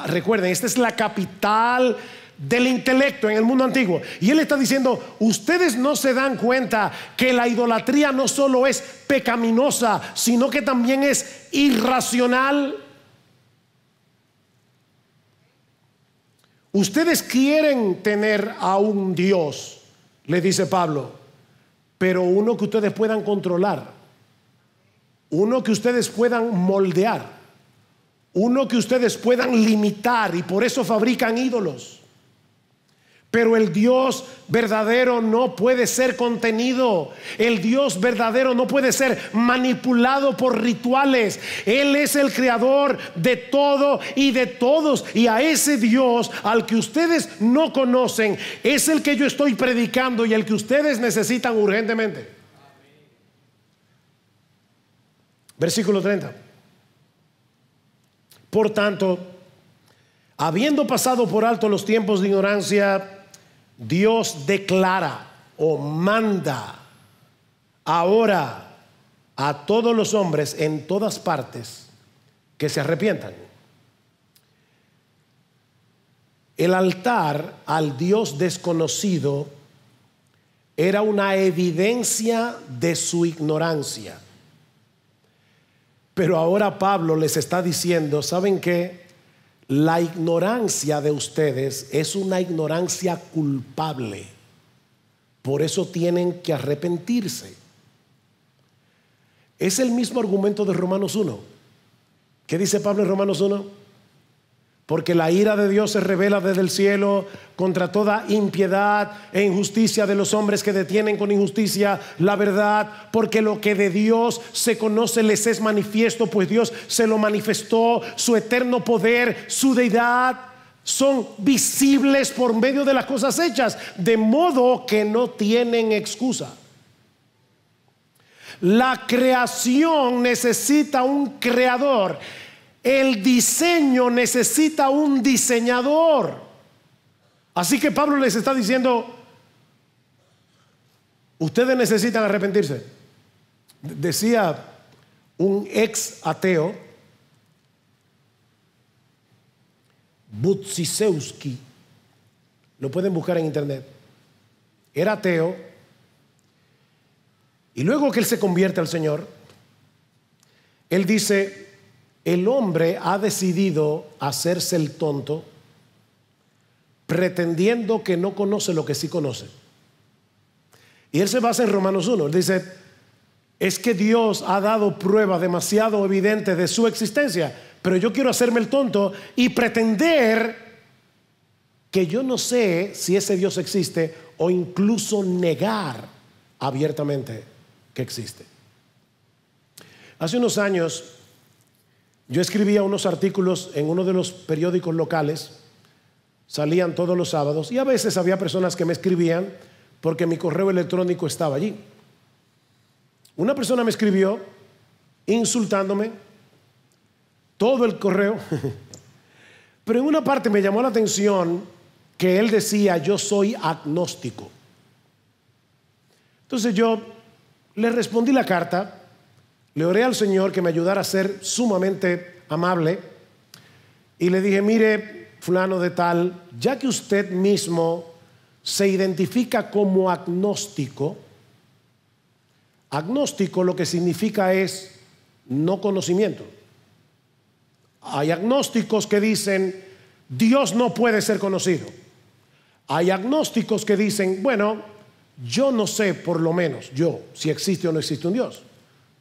recuerden, esta es la capital del intelecto en el mundo antiguo, y él está diciendo, ustedes no se dan cuenta que la idolatría no solo es pecaminosa, sino que también es irracional. Ustedes quieren tener a un Dios, le dice Pablo, pero uno que ustedes puedan controlar, uno que ustedes puedan moldear, uno que ustedes puedan limitar, y por eso fabrican ídolos. Pero el Dios verdadero no puede ser contenido. El Dios verdadero no puede ser manipulado por rituales. Él es el creador de todo y de todos. Y a ese Dios al que ustedes no conocen es el que yo estoy predicando y el que ustedes necesitan urgentemente. Versículo 30. Por tanto, habiendo pasado por alto los tiempos de ignorancia, Dios declara o manda ahora a todos los hombres en todas partes que se arrepientan. El altar al Dios desconocido era una evidencia de su ignorancia. Pero ahora Pablo les está diciendo, ¿saben qué? La ignorancia de ustedes es una ignorancia culpable. Por eso tienen que arrepentirse. Es el mismo argumento de Romanos 1. ¿Qué dice Pablo en Romanos 1? Porque la ira de Dios se revela desde el cielo contra toda impiedad e injusticia de los hombres que detienen con injusticia la verdad, porque lo que de Dios se conoce les es manifiesto, pues Dios se lo manifestó, su eterno poder, su deidad, son visibles por medio de las cosas hechas, de modo que no tienen excusa. La creación necesita un creador. El diseño necesita un diseñador. Así que Pablo les está diciendo: ustedes necesitan arrepentirse. Decía un ex ateo, Budzisewski, lo pueden buscar en internet. Era ateo, y luego que él se convierte al Señor, él dice: el hombre ha decidido hacerse el tonto, pretendiendo que no conoce lo que sí conoce. Y él se basa en Romanos 1. Él dice: es que Dios ha dado pruebas demasiado evidentes de su existencia, pero yo quiero hacerme el tonto y pretender que yo no sé si ese Dios existe, o incluso negar abiertamente que existe. Hace unos años yo escribía unos artículos en uno de los periódicos locales, salían todos los sábados, y a veces había personas que me escribían porque mi correo electrónico estaba allí. Una persona me escribió insultándome todo el correo, pero en una parte me llamó la atención que él decía: yo soy agnóstico. Entonces yo le respondí la carta, le oré al Señor que me ayudara a ser sumamente amable, y le dije: mire, fulano de tal, ya que usted mismo se identifica como agnóstico, agnóstico lo que significa es no conocimiento. Hay agnósticos que dicen: Dios no puede ser conocido. Hay agnósticos que dicen: bueno, yo no sé, por lo menos yo, si existe o no existe un Dios.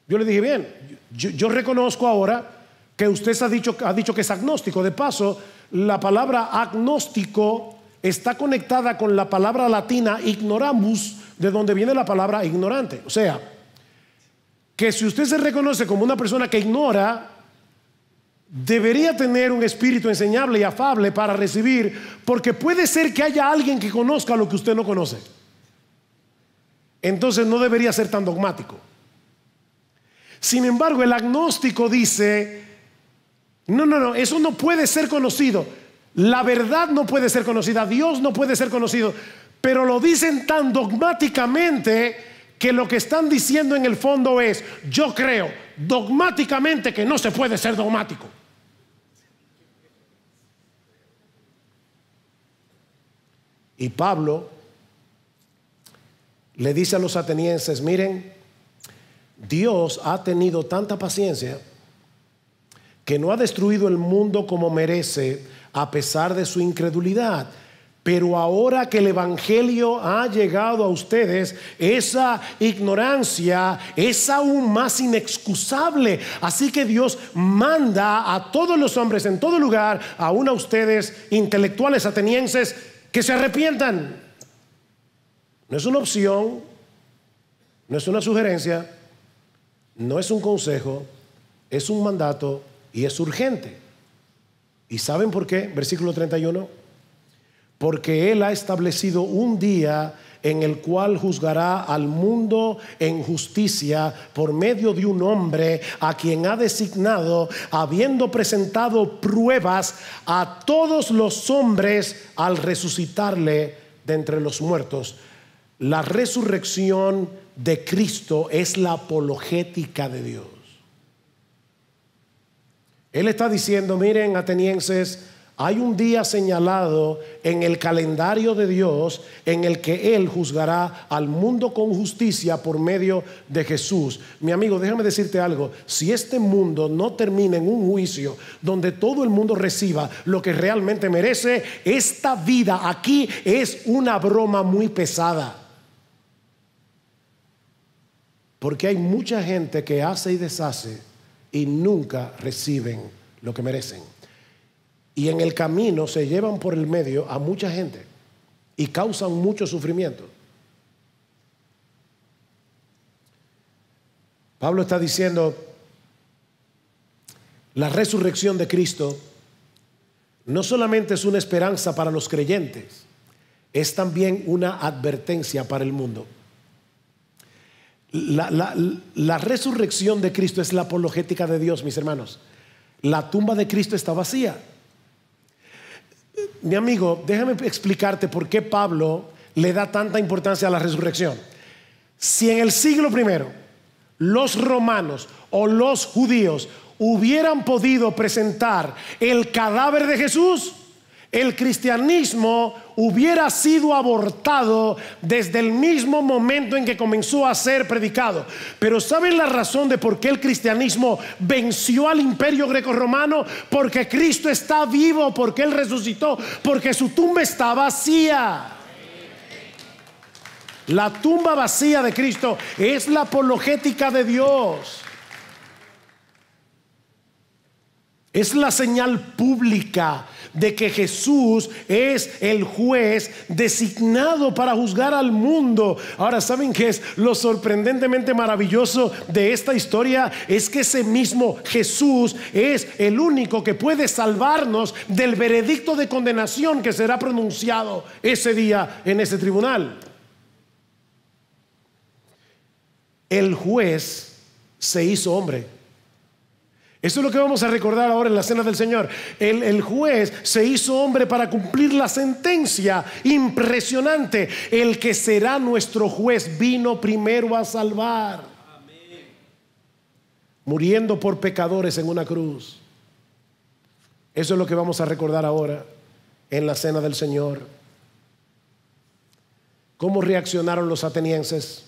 Yo le dije: bien, yo reconozco ahora que usted ha dicho que es agnóstico. De paso, la palabra agnóstico está conectada con la palabra latina ignoramus, de donde viene la palabra ignorante. O sea, que si usted se reconoce como una persona que ignora, debería tener un espíritu enseñable y afable para recibir, porque puede ser que haya alguien que conozca lo que usted no conoce. Entonces no debería ser tan dogmático. Sin embargo, el agnóstico dice: no, eso no puede ser conocido. La verdad no puede ser conocida, Dios no puede ser conocido, pero lo dicen tan dogmáticamente que lo que están diciendo en el fondo es: yo creo dogmáticamente que no se puede ser dogmático. Y Pablo le dice a los atenienses: miren, Dios ha tenido tanta paciencia que no ha destruido el mundo como merece, a pesar de su incredulidad. Pero ahora que el evangelio ha llegado a ustedes, esa ignorancia es aún más inexcusable. Así que Dios manda a todos los hombres en todo lugar, aún a ustedes intelectuales atenienses, que se arrepientan. No es una opción, no es una sugerencia, no es un consejo, es un mandato y es urgente. ¿Y saben por qué? Versículo 31. Porque Él ha establecido un día en el cual juzgará al mundo en justicia por medio de un hombre a quien ha designado, habiendo presentado pruebas a todos los hombres al resucitarle de entre los muertos. La resurrección de Cristo es la apologética de Dios. Él está diciendo: miren, atenienses, hay un día señalado en el calendario de Dios en el que Él juzgará al mundo con justicia por medio de Jesús. Mi amigo, déjame decirte algo: si este mundo no termina en un juicio donde todo el mundo reciba lo que realmente merece, esta vida aquí es una broma muy pesada. Porque hay mucha gente que hace y deshace y nunca reciben lo que merecen. Y en el camino se llevan por el medio a mucha gente y causan mucho sufrimiento. Pablo está diciendo: la resurrección de Cristo no solamente es una esperanza para los creyentes, es también una advertencia para el mundo. La resurrección de Cristo es la apologética de Dios, mis hermanos. La tumba de Cristo está vacía. Mi amigo, déjame explicarte por qué Pablo le da tanta importancia a la resurrección. Si en el siglo primero los romanos o los judíos hubieran podido presentar el cadáver de Jesús, el cristianismo hubiera sido abortado desde el mismo momento en que comenzó a ser predicado. Pero ¿saben la razón de por qué el cristianismo venció al imperio grecorromano? Porque Cristo está vivo, porque Él resucitó, porque su tumba está vacía. La tumba vacía de Cristo es la apologética de Dios. Es la señal pública de que Jesús es el juez designado para juzgar al mundo. Ahora, ¿saben qué es lo sorprendentemente maravilloso de esta historia? Es que ese mismo Jesús es el único que puede salvarnos del veredicto de condenación que será pronunciado ese día en ese tribunal. El juez se hizo hombre. Eso es lo que vamos a recordar ahora en la cena del Señor. El juez se hizo hombre para cumplir la sentencia impresionante. El que será nuestro juez vino primero a salvar. Amén. Muriendo por pecadores en una cruz. Eso es lo que vamos a recordar ahora en la cena del Señor. ¿Cómo reaccionaron los atenienses?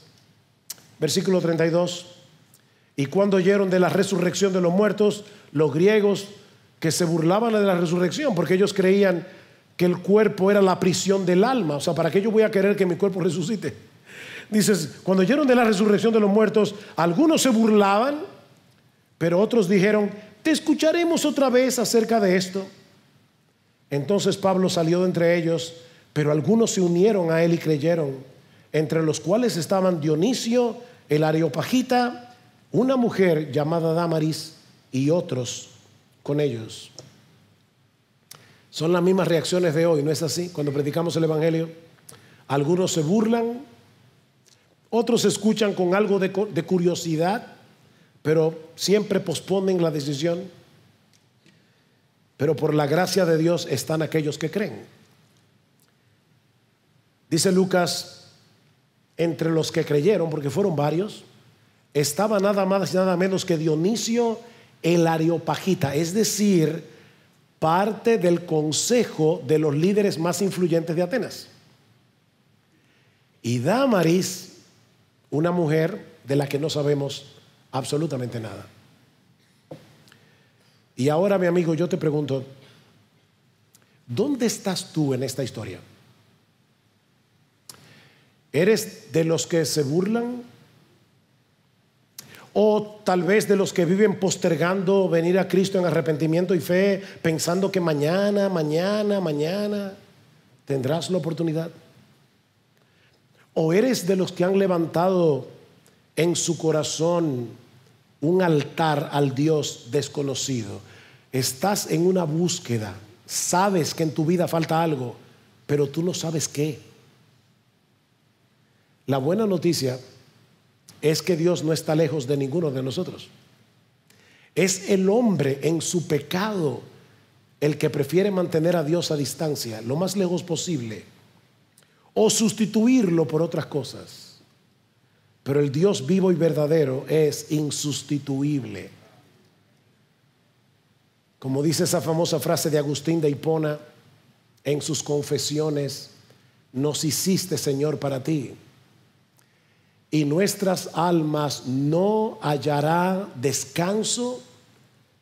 Versículo 32. Y cuando oyeron de la resurrección de los muertos, los griegos que se burlaban de la resurrección, porque ellos creían que el cuerpo era la prisión del alma. O sea, ¿para qué yo voy a querer que mi cuerpo resucite? Dices, cuando oyeron de la resurrección de los muertos, algunos se burlaban, pero otros dijeron, te escucharemos otra vez acerca de esto. Entonces Pablo salió de entre ellos, pero algunos se unieron a él y creyeron, entre los cuales estaban Dionisio, el Areopagita, una mujer llamada Dámaris y otros con ellos. Son las mismas reacciones de hoy, ¿no es así? Cuando predicamos el evangelio, algunos se burlan, otros escuchan con algo de curiosidad, pero siempre posponen la decisión. Pero por la gracia de Dios están aquellos que creen. Dice Lucas, entre los que creyeron, porque fueron varios, estaba nada más y nada menos que Dionisio el Areopagita, es decir, parte del consejo de los líderes más influyentes de Atenas. Y Dámaris, una mujer de la que no sabemos absolutamente nada. Y ahora, mi amigo, yo te pregunto, ¿dónde estás tú en esta historia? ¿Eres de los que se burlan? O tal vez de los que viven postergando venir a Cristo en arrepentimiento y fe, pensando que mañana tendrás la oportunidad. O eres de los que han levantado en su corazón un altar al Dios desconocido. Estás en una búsqueda, sabes que en tu vida falta algo, pero tú no sabes qué. La buena noticia es que Dios no está lejos de ninguno de nosotros. Es el hombre en su pecado el que prefiere mantener a Dios a distancia, lo más lejos posible, o sustituirlo por otras cosas. Pero el Dios vivo y verdadero es insustituible. Como dice esa famosa frase de Agustín de Hipona en sus confesiones, nos hiciste, Señor, para ti. Y nuestras almas no hallará descanso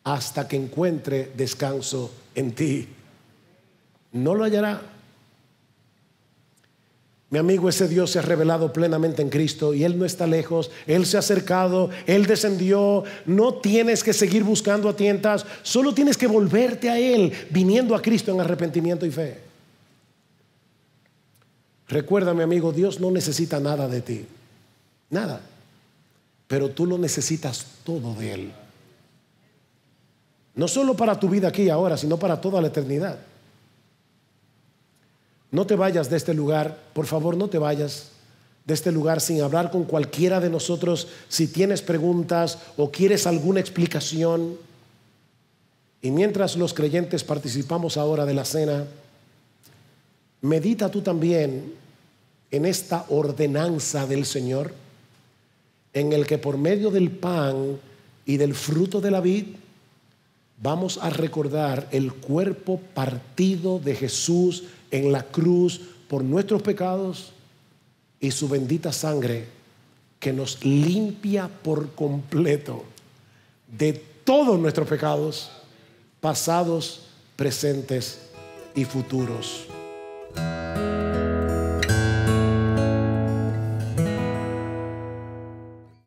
hasta que encuentre descanso en ti. No lo hallará. Mi amigo, ese Dios se ha revelado plenamente en Cristo y Él no está lejos. Él se ha acercado, Él descendió. No tienes que seguir buscando a tientas, solo tienes que volverte a Él, viniendo a Cristo en arrepentimiento y fe. Recuerda, mi amigo, Dios no necesita nada de ti. Nada, pero tú lo necesitas todo de Él. No solo para tu vida aquí y ahora, sino para toda la eternidad. No te vayas de este lugar, por favor, no te vayas de este lugar sin hablar con cualquiera de nosotros. Si tienes preguntas o quieres alguna explicación. Y mientras los creyentes participamos ahora de la cena, medita tú también en esta ordenanza del Señor, en el que por medio del pan y del fruto de la vid vamos a recordar el cuerpo partido de Jesús en la cruz por nuestros pecados y su bendita sangre que nos limpia por completo de todos nuestros pecados, pasados, presentes y futuros.